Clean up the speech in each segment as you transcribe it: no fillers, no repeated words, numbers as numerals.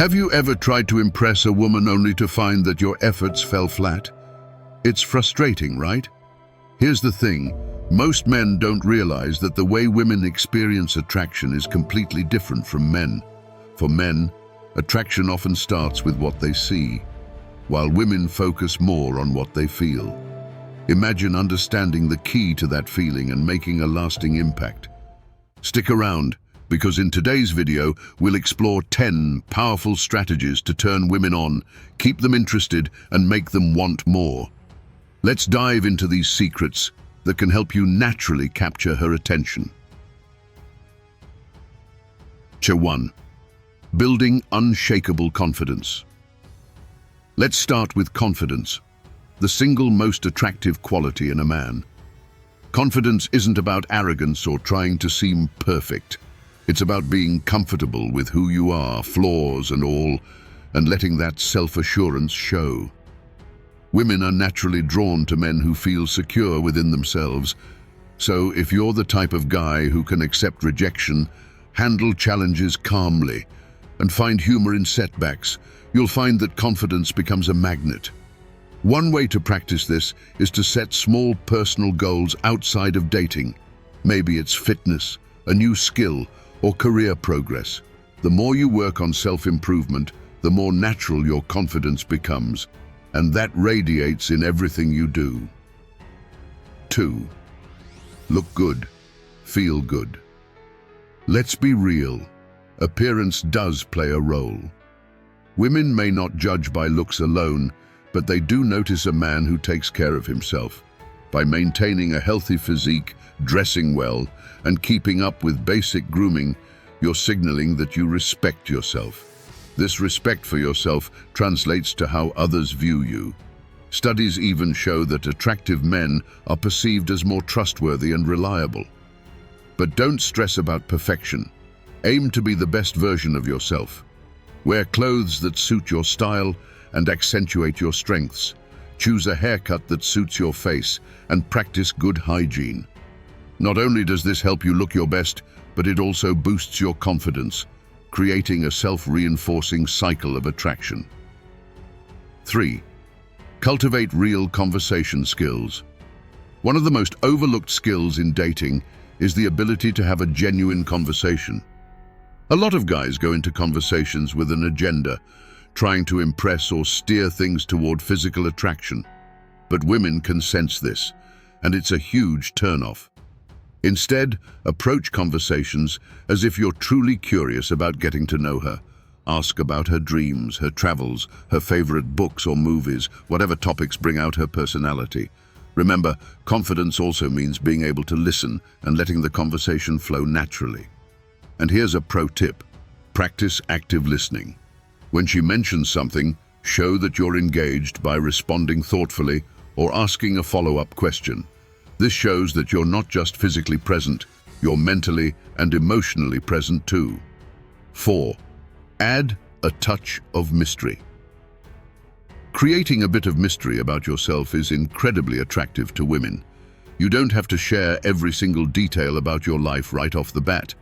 Have you ever tried to impress a woman only to find that your efforts fell flat? It's frustrating, right? Here's the thing. Most men don't realize that the way women experience attraction is completely different from men. For men, attraction often starts with what they see, while women focus more on what they feel. Imagine understanding the key to that feeling and making a lasting impact. Stick around, because in today's video, we'll explore 10 powerful strategies to turn women on, keep them interested, and make them want more. Let's dive into these secrets that can help you naturally capture her attention. Chapter 1. Building unshakable confidence. Let's start with confidence, the single most attractive quality in a man. Confidence isn't about arrogance or trying to seem perfect. It's about being comfortable with who you are, flaws and all, and letting that self-assurance show. Women are naturally drawn to men who feel secure within themselves. So if you're the type of guy who can accept rejection, handle challenges calmly, and find humor in setbacks, you'll find that confidence becomes a magnet. One way to practice this is to set small personal goals outside of dating. Maybe it's fitness, a new skill, or career progress. The more you work on self-improvement, the more natural your confidence becomes, and that radiates in everything you do. 2. Look good, feel good. Let's be real. Appearance does play a role. Women may not judge by looks alone, but they do notice a man who takes care of himself. By maintaining a healthy physique, dressing well, and keeping up with basic grooming, you're signaling that you respect yourself. This respect for yourself translates to how others view you. Studies even show that attractive men are perceived as more trustworthy and reliable. But don't stress about perfection. Aim to be the best version of yourself. Wear clothes that suit your style and accentuate your strengths. Choose a haircut that suits your face and practice good hygiene. Not only does this help you look your best, but it also boosts your confidence, creating a self-reinforcing cycle of attraction. 3. Cultivate real conversation skills. One of the most overlooked skills in dating is the ability to have a genuine conversation. A lot of guys go into conversations with an agenda, trying to impress or steer things toward physical attraction. But women can sense this, and it's a huge turnoff. Instead, approach conversations as if you're truly curious about getting to know her. Ask about her dreams, her travels, her favorite books or movies, whatever topics bring out her personality. Remember, confidence also means being able to listen and letting the conversation flow naturally. And here's a pro tip. Practice active listening. When she mentions something, show that you're engaged by responding thoughtfully or asking a follow-up question. This shows that you're not just physically present, you're mentally and emotionally present too. 4. Add a touch of mystery. Creating a bit of mystery about yourself is incredibly attractive to women. You don't have to share every single detail about your life right off the bat.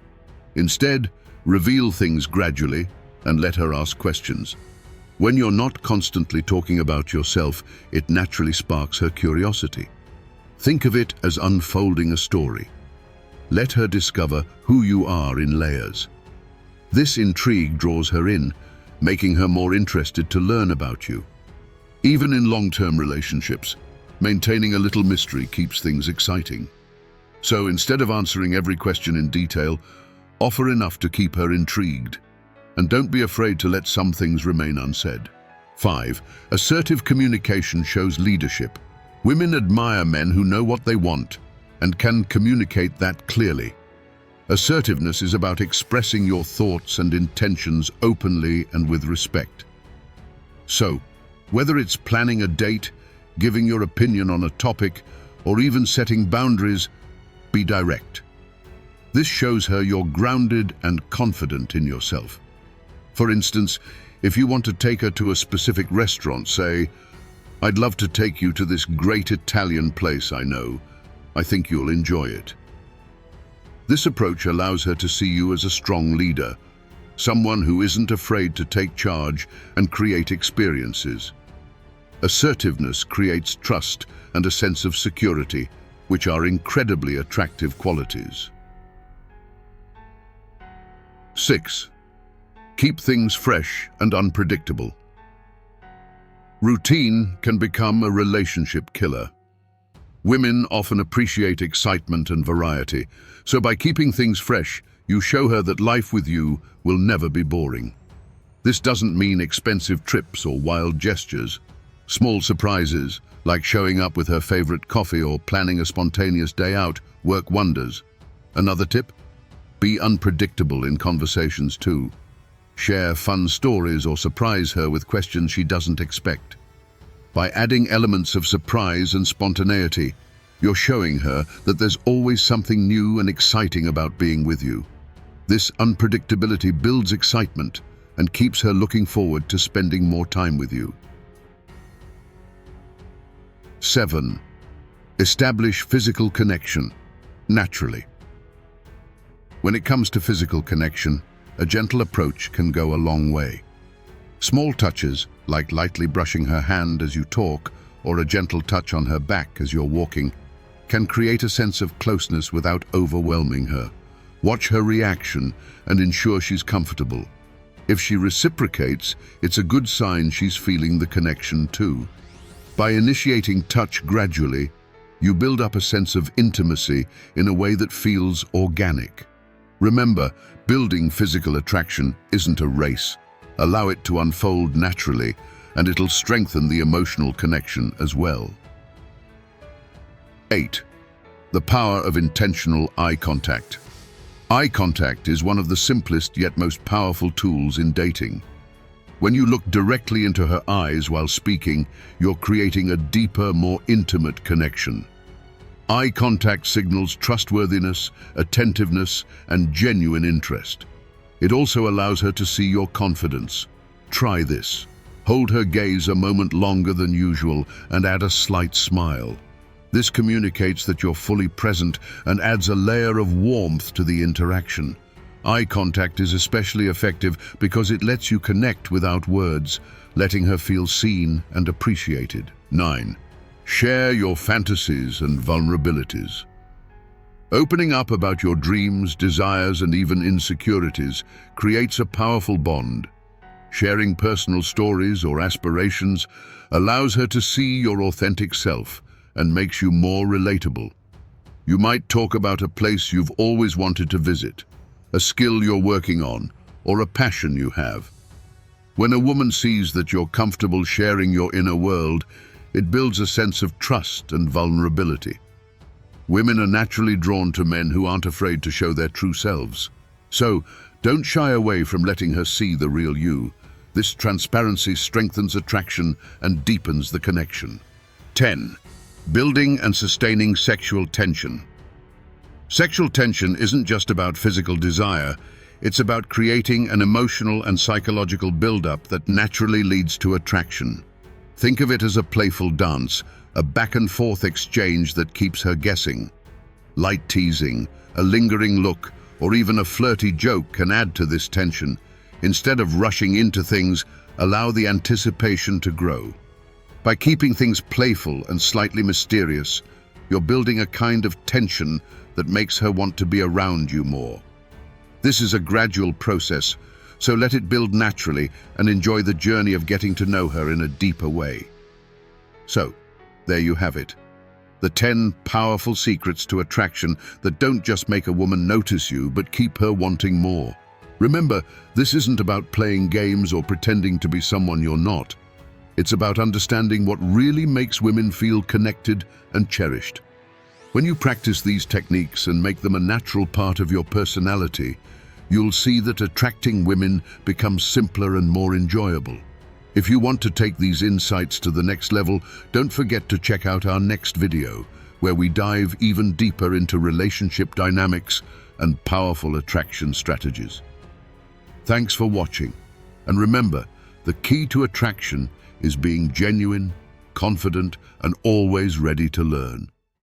Instead, reveal things gradually and let her ask questions. When you're not constantly talking about yourself, it naturally sparks her curiosity. Think of it as unfolding a story. Let her discover who you are in layers. This intrigue draws her in, making her more interested to learn about you. Even in long-term relationships, maintaining a little mystery keeps things exciting. So instead of answering every question in detail, offer enough to keep her intrigued. And don't be afraid to let some things remain unsaid. 5. Assertive communication shows leadership. Women admire men who know what they want and can communicate that clearly. Assertiveness is about expressing your thoughts and intentions openly and with respect. So, whether it's planning a date, giving your opinion on a topic, or even setting boundaries, be direct. This shows her you're grounded and confident in yourself. For instance, if you want to take her to a specific restaurant, say, "I'd love to take you to this great Italian place I know. I think you'll enjoy it." This approach allows her to see you as a strong leader, someone who isn't afraid to take charge and create experiences. Assertiveness creates trust and a sense of security, which are incredibly attractive qualities. 6. Keep things fresh and unpredictable. Routine can become a relationship killer. Women often appreciate excitement and variety, so by keeping things fresh, you show her that life with you will never be boring. This doesn't mean expensive trips or wild gestures. Small surprises, like showing up with her favorite coffee or planning a spontaneous day out, work wonders. Another tip? Be unpredictable in conversations too. Share fun stories or surprise her with questions she doesn't expect. By adding elements of surprise and spontaneity, you're showing her that there's always something new and exciting about being with you. This unpredictability builds excitement and keeps her looking forward to spending more time with you. 7. Establish physical connection, naturally. When it comes to physical connection, a gentle approach can go a long way. Small touches, like lightly brushing her hand as you talk, or a gentle touch on her back as you're walking, can create a sense of closeness without overwhelming her. Watch her reaction and ensure she's comfortable. If she reciprocates, it's a good sign she's feeling the connection too. By initiating touch gradually, you build up a sense of intimacy in a way that feels organic. Remember, building physical attraction isn't a race. Allow it to unfold naturally, and it'll strengthen the emotional connection as well. 8. The power of intentional eye contact. Eye contact is one of the simplest yet most powerful tools in dating. When you look directly into her eyes while speaking, you're creating a deeper, more intimate connection. Eye contact signals trustworthiness, attentiveness, and genuine interest. It also allows her to see your confidence. Try this. Hold her gaze a moment longer than usual and add a slight smile. This communicates that you're fully present and adds a layer of warmth to the interaction. Eye contact is especially effective because it lets you connect without words, letting her feel seen and appreciated. 9. Share your fantasies and vulnerabilities. Opening up about your dreams, desires, and even insecurities creates a powerful bond. Sharing personal stories or aspirations allows her to see your authentic self and makes you more relatable. You might talk about a place you've always wanted to visit, a skill you're working on, or a passion you have. When a woman sees that you're comfortable sharing your inner world, it builds a sense of trust and vulnerability. Women are naturally drawn to men who aren't afraid to show their true selves. So, don't shy away from letting her see the real you. This transparency strengthens attraction and deepens the connection. 10. Building and sustaining sexual tension. Sexual tension isn't just about physical desire, it's about creating an emotional and psychological build-up that naturally leads to attraction. Think of it as a playful dance, a back-and-forth exchange that keeps her guessing. Light teasing, a lingering look, or even a flirty joke can add to this tension. Instead of rushing into things, allow the anticipation to grow. By keeping things playful and slightly mysterious, you're building a kind of tension that makes her want to be around you more. This is a gradual process, so let it build naturally and enjoy the journey of getting to know her in a deeper way. So, there you have it. The 10 powerful secrets to attraction that don't just make a woman notice you, but keep her wanting more. Remember, this isn't about playing games or pretending to be someone you're not. It's about understanding what really makes women feel connected and cherished. When you practice these techniques and make them a natural part of your personality, you'll see that attracting women becomes simpler and more enjoyable. If you want to take these insights to the next level, don't forget to check out our next video, where we dive even deeper into relationship dynamics and powerful attraction strategies. Thanks for watching, and remember, the key to attraction is being genuine, confident, and always ready to learn.